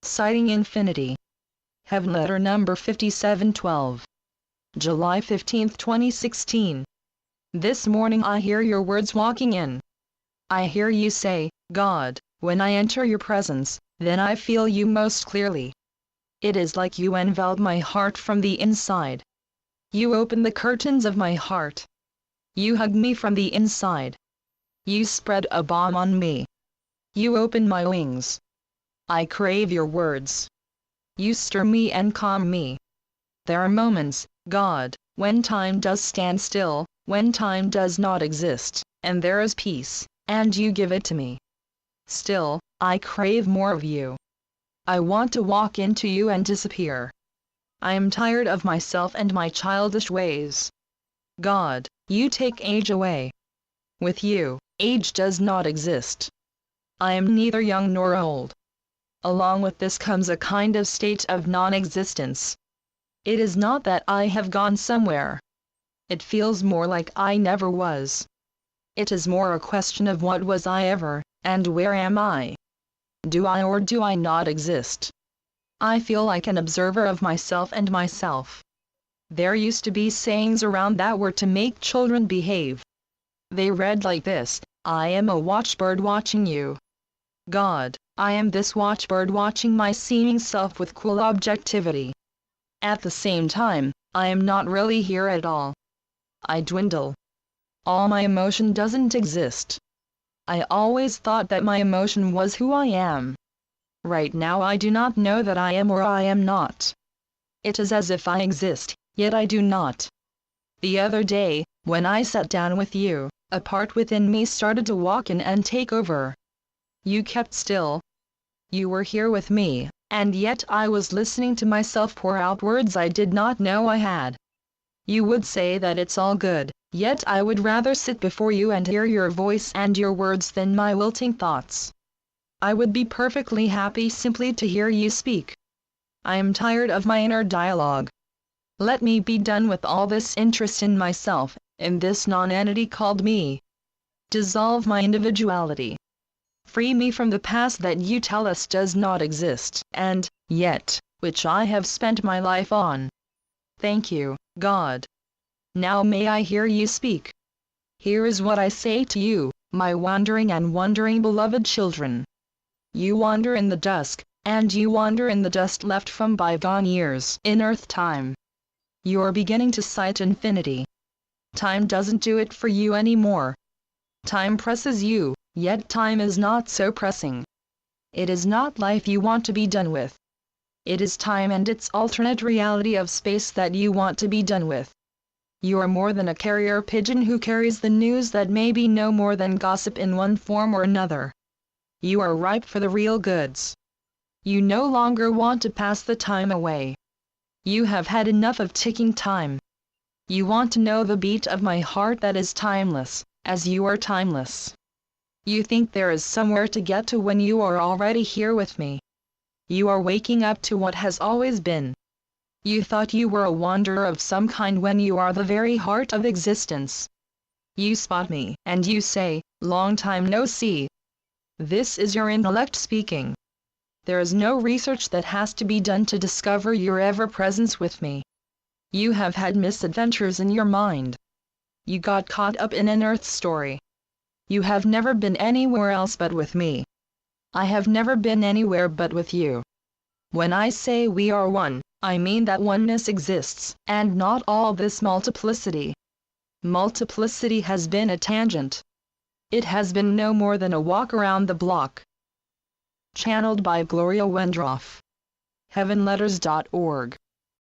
Citing Infinity. Heavenletter number 5712. July 15, 2016. This morning I hear your words walking in. I hear you say, God, when I enter your presence, then I feel you most clearly. It is like you envelop my heart from the inside. You open the curtains of my heart. You hug me from the inside. You spread a balm on me. You open my wings. I crave your words. You stir me and calm me. There are moments, God, when time does stand still, when time does not exist, and there is peace, and you give it to me. Still, I crave more of you. I want to walk into you and disappear. I am tired of myself and my childish ways. God, you take age away. With you, age does not exist. I am neither young nor old. Along with this comes a kind of state of non-existence. It is not that I have gone somewhere. It feels more like I never was. It is more a question of what was I ever, and where am I? Do I or do I not exist? I feel like an observer of myself and myself. There used to be sayings around that were to make children behave. They read like this: I am a watchbird watching you. God, I am this watchbird watching my seeming self with cool objectivity. At the same time, I am not really here at all. I dwindle. All my emotion doesn't exist. I always thought that my emotion was who I am. Right now I do not know that I am or I am not. It is as if I exist, yet I do not. The other day, when I sat down with you, a part within me started to walk in and take over. You kept still. You were here with me, and yet I was listening to myself pour out words I did not know I had. You would say that it's all good, yet I would rather sit before you and hear your voice and your words than my wilting thoughts. I would be perfectly happy simply to hear you speak. I am tired of my inner dialogue. Let me be done with all this interest in myself, in this non-entity called me. Dissolve my individuality. Free me from the past that you tell us does not exist, and, yet, which I have spent my life on. Thank you, God. Now may I hear you speak. Here is what I say to you, my wandering and wondering beloved children. You wander in the dusk, and you wander in the dust left from bygone years in earth time. You are beginning to sight infinity. Time doesn't do it for you anymore. Time presses you. Yet time is not so pressing. It is not life you want to be done with. It is time and its alternate reality of space that you want to be done with. You are more than a carrier pigeon who carries the news that may be no more than gossip in one form or another. You are ripe for the real goods. You no longer want to pass the time away. You have had enough of ticking time. You want to know the beat of my heart that is timeless, as you are timeless. You think there is somewhere to get to when you are already here with me. You are waking up to what has always been. You thought you were a wanderer of some kind when you are the very heart of existence. You spot me, and you say, long time no see. This is your intellect speaking. There is no research that has to be done to discover your ever-presence with me. You have had misadventures in your mind. You got caught up in an earth story. You have never been anywhere else but with me. I have never been anywhere but with you. When I say we are one, I mean that oneness exists, and not all this multiplicity. Multiplicity has been a tangent. It has been no more than a walk around the block. Channeled by Gloria Wendroff. Heavenletters.org